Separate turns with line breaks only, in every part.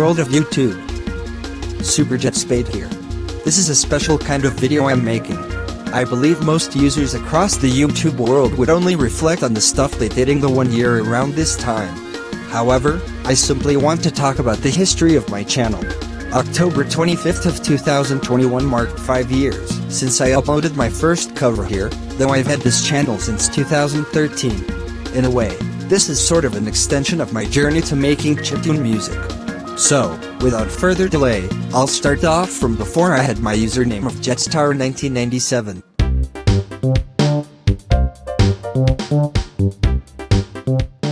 world of YouTube. SuperJet Spade here. This is a special kind of video I'm making. I believe most users across the YouTube world would only reflect on the stuff they did in the 1 year around this time. However, I simply want to talk about the history of my channel. October 25th of 2021 marked 5 years since I uploaded my first cover here, though I've had this channel since 2013. In a way, this is sort of an extension of my journey to making chiptune music. So, without further delay, I'll start off from before I had my username of JetStar1997.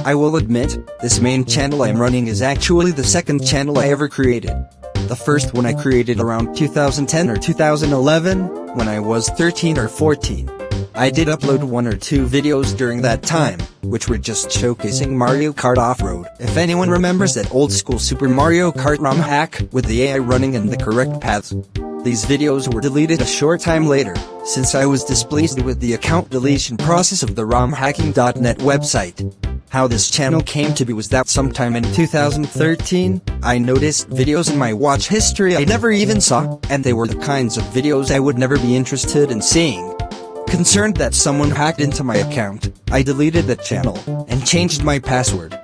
I will admit, this main channel I'm running is actually the second channel I ever created. The first one I created around 2010 or 2011, when I was 13 or 14. I did upload 1 or 2 videos during that time, which were just showcasing Mario Kart Off-Road. If anyone remembers that old school Super Mario Kart ROM hack with the AI running in the correct paths. These videos were deleted a short time later, since I was displeased with the account deletion process of the romhacking.net website. How this channel came to be was that sometime in 2013, I noticed videos in my watch history I never even saw, and they were the kinds of videos I would never be interested in seeing. Concerned that someone hacked into my account, I deleted that channel, and changed my password.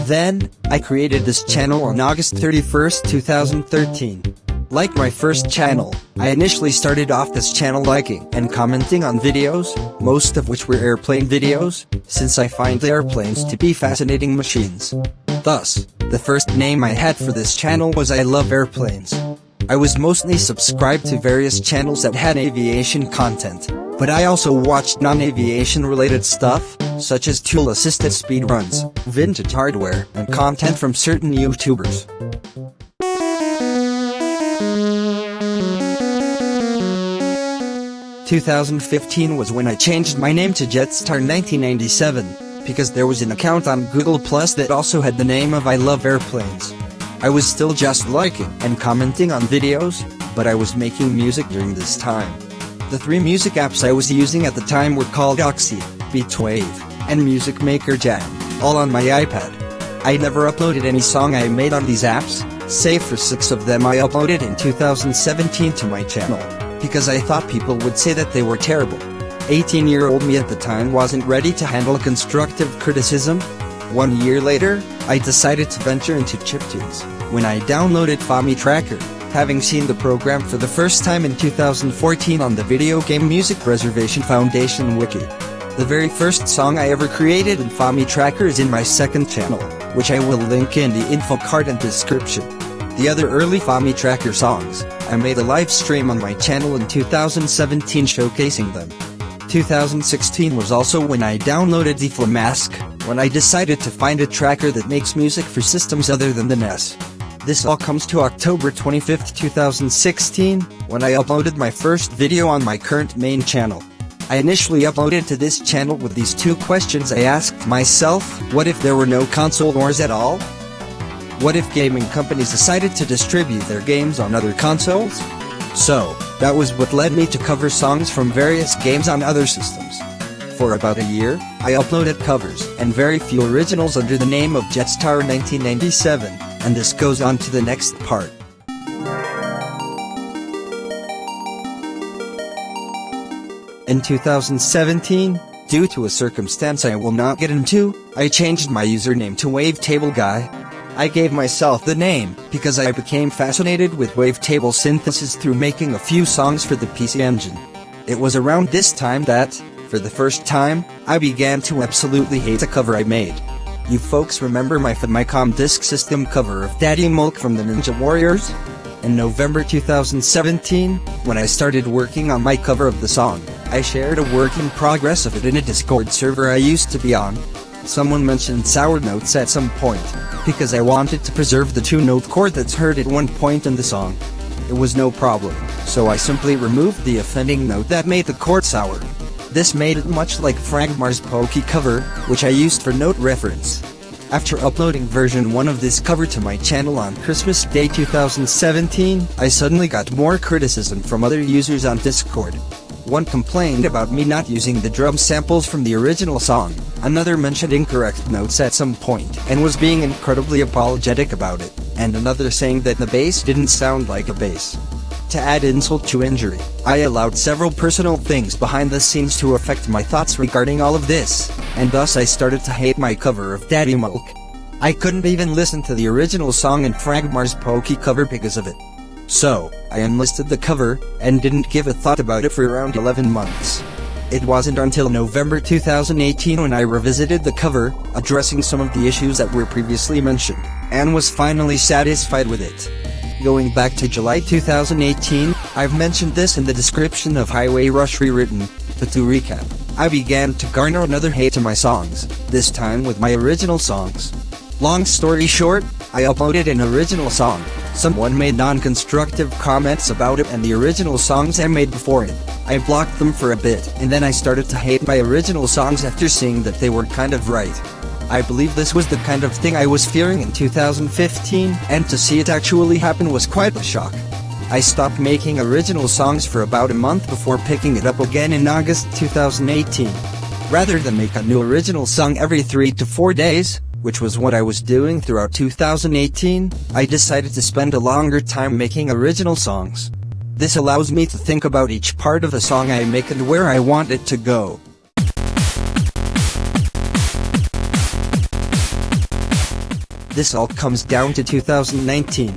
Then, I created this channel on August 31st, 2013. Like my first channel, I initially started off this channel liking and commenting on videos, most of which were airplane videos, since I find the airplanes to be fascinating machines. Thus, the first name I had for this channel was I Love Airplanes. I was mostly subscribed to various channels that had aviation content, but I also watched non-aviation related stuff, such as tool-assisted speedruns, vintage hardware, and content from certain YouTubers. In 2015 was when I changed my name to JetStar1997, because there was an account on Google Plus that also had the name of I Love Airplanes. I was still just liking and commenting on videos, but I was making music during this time. The 3 music apps I was using at the time were called Oxy, Beatwave, and Music Maker Jam, all on my iPad. I never uploaded any song I made on these apps, save for 6 of them I uploaded in 2017 to my channel, because I thought people would say that they were terrible. 18-year-old me at the time wasn't ready to handle constructive criticism. 1 year later, I decided to venture into chiptunes, when I downloaded FamiTracker, having seen the program for the first time in 2014 on the Video Game Music Preservation Foundation wiki. The very first song I ever created in FamiTracker is in my second channel, which I will link in the info card and description. The other early FamiTracker songs, I made a live stream on my channel in 2017 showcasing them. 2016 was also when I downloaded the Flamask, when I decided to find a tracker that makes music for systems other than the NES. This all comes to October 25th, 2016, when I uploaded my first video on my current main channel. I initially uploaded to this channel with these 2 questions I asked myself: what if there were no console wars at all? What if gaming companies decided to distribute their games on other consoles? So, that was what led me to cover songs from various games on other systems. For about a year, I uploaded covers and very few originals under the name of JetStar1997, and this goes on to the next part. In 2017, due to a circumstance I will not get into, I changed my username to Wavetable Guy. I gave myself the name because I became fascinated with wavetable synthesis through making a few songs for the PC Engine. It was around this time that, for the first time, I began to absolutely hate a cover I made. You folks remember my Famicom Disk System cover of Daddy Mulk from the Ninja Warriors? In November 2017, when I started working on my cover of the song, I shared a work in progress of it in a Discord server I used to be on. Someone mentioned sour notes at some point, because I wanted to preserve the 2-note chord that's heard at one point in the song. It was no problem, so I simply removed the offending note that made the chord sour. This made it much like Fragmar's Pokey cover, which I used for note reference. After uploading version 1 of this cover to my channel on Christmas Day 2017, I suddenly got more criticism from other users on Discord. One complained about me not using the drum samples from the original song, another mentioned incorrect notes at some point and was being incredibly apologetic about it. and another saying that the bass didn't sound like a bass. To add insult to injury, I allowed several personal things behind the scenes to affect my thoughts regarding all of this, and thus I started to hate my cover of Daddy Milk. I couldn't even listen to the original song and Fragmar's Pokey cover because of it. So, I unlisted the cover, and didn't give a thought about it for around 11 months. It wasn't until November 2018 when I revisited the cover, addressing some of the issues that were previously mentioned, and was finally satisfied with it. Going back to July 2018, I've mentioned this in the description of Highway Rush Rewritten, but to recap, I began to garner another hate to my songs, this time with my original songs. Long story short, I uploaded an original song, someone made non-constructive comments about it and the original songs I made before it. I blocked them for a bit, and then I started to hate my original songs after seeing that they were kind of right. I believe this was the kind of thing I was fearing in 2015, and to see it actually happen was quite a shock. I stopped making original songs for about a month before picking it up again in August 2018. Rather than make a new original song every 3 to 4 days, which was what I was doing throughout 2018, I decided to spend a longer time making original songs. This allows me to think about each part of a song I make and where I want it to go. This all comes down to 2019.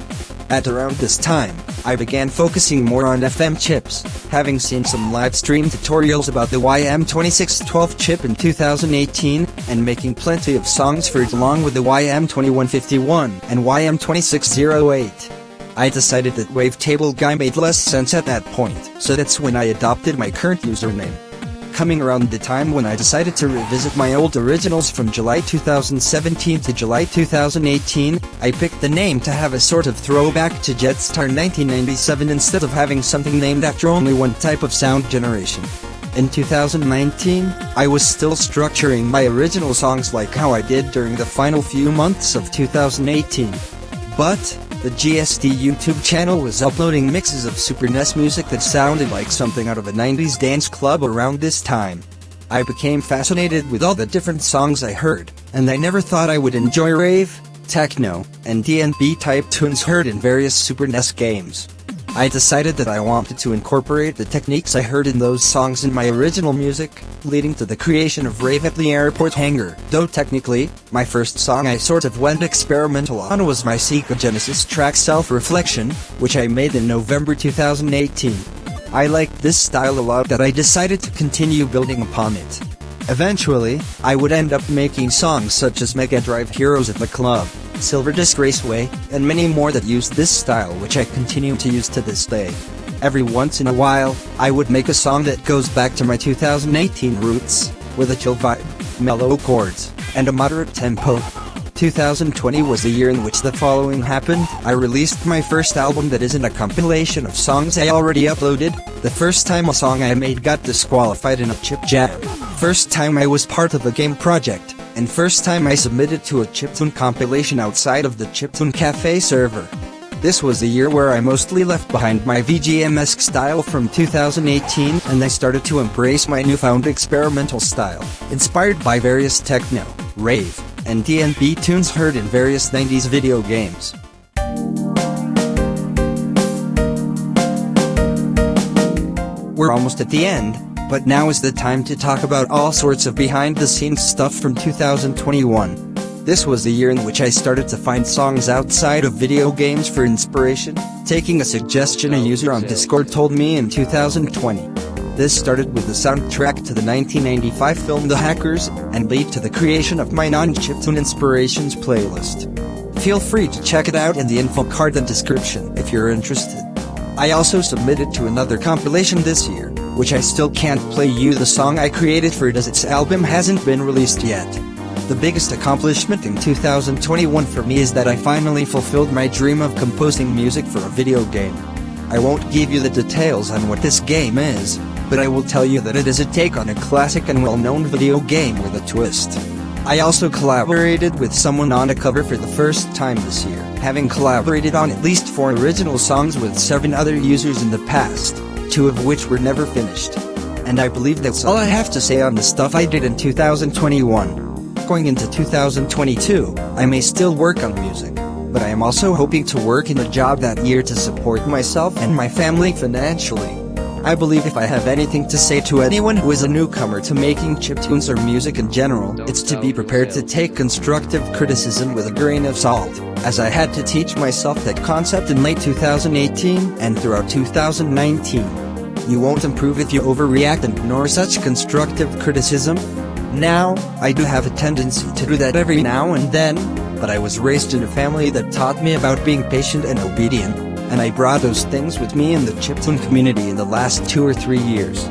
At around this time, I began focusing more on FM chips, having seen some live stream tutorials about the YM2612 chip in 2018, and making plenty of songs for it along with the YM2151 and YM2608. I decided that Wavetable Guy made less sense at that point, so that's when I adopted my current username. Coming around the time when I decided to revisit my old originals from July 2017 to July 2018, I picked the name to have a sort of throwback to JetStar1997 instead of having something named after only one type of sound generation. In 2019, I was still structuring my original songs like how I did during the final few months of 2018. But the GSD YouTube channel was uploading mixes of Super NES music that sounded like something out of a 90s dance club around this time. I became fascinated with all the different songs I heard, and I never thought I would enjoy rave, techno, and D&B type tunes heard in various Super NES games. I decided that I wanted to incorporate the techniques I heard in those songs in my original music, leading to the creation of Rave at the Airport Hangar. Though technically, my first song I sort of went experimental on was my Sega Genesis track Self-Reflection, which I made in November 2018. I liked this style a lot that I decided to continue building upon it. Eventually, I would end up making songs such as Mega Drive Heroes at the Club, Silver Disc Raceway, and many more that used this style, which I continue to use to this day. Every once in a while, I would make a song that goes back to my 2018 roots, with a chill vibe, mellow chords, and a moderate tempo. 2020 was the year in which the following happened. I released my first album that isn't a compilation of songs I already uploaded, the first time a song I made got disqualified in a chip jam, first time I was part of a game project, and first time I submitted to a chiptune compilation outside of the Chiptune Cafe server. This was the year where I mostly left behind my VGM-esque style from 2018 and I started to embrace my newfound experimental style, inspired by various techno, rave, and D&B tunes heard in various 90s video games. We're almost at the end, but now is the time to talk about all sorts of behind-the-scenes stuff from 2021. This was the year in which I started to find songs outside of video games for inspiration, taking a suggestion a user on Discord told me in 2020. This started with the soundtrack to the 1995 film The Hackers, and led to the creation of my non-chiptune inspirations playlist. Feel free to check it out in the info card and description if you're interested. I also submitted to another compilation this year, which I still can't play you the song I created for it as its album hasn't been released yet. The biggest accomplishment in 2021 for me is that I finally fulfilled my dream of composing music for a video game. I won't give you the details on what this game is, but I will tell you that it is a take on a classic and well-known video game with a twist. I also collaborated with someone on a cover for the first time this year, having collaborated on at least 4 original songs with 7 other users in the past, 2 of which were never finished. And I believe that's all I have to say on the stuff I did in 2021. Going into 2022, I may still work on music, but I am also hoping to work in a job that year to support myself and my family financially. I believe if I have anything to say to anyone who is a newcomer to making chiptunes or music in general, it's to be prepared to take constructive criticism with a grain of salt, as I had to teach myself that concept in late 2018 and throughout 2019. You won't improve if you overreact and ignore such constructive criticism. Now, I do have a tendency to do that every now and then, but I was raised in a family that taught me about being patient and obedient, and I brought those things with me in the chiptune community in the last 2 or 3 years.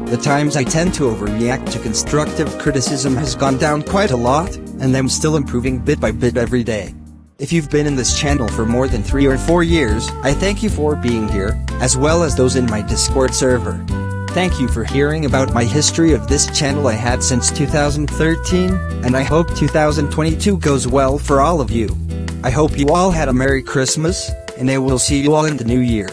The times I tend to overreact to constructive criticism has gone down quite a lot, and I'm still improving bit by bit every day. If you've been in this channel for more than 3 or 4 years, I thank you for being here, as well as those in my Discord server. Thank you for hearing about my history of this channel I had since 2013, and I hope 2022 goes well for all of you. I hope you all had a Merry Christmas, and I will see you all in the new year.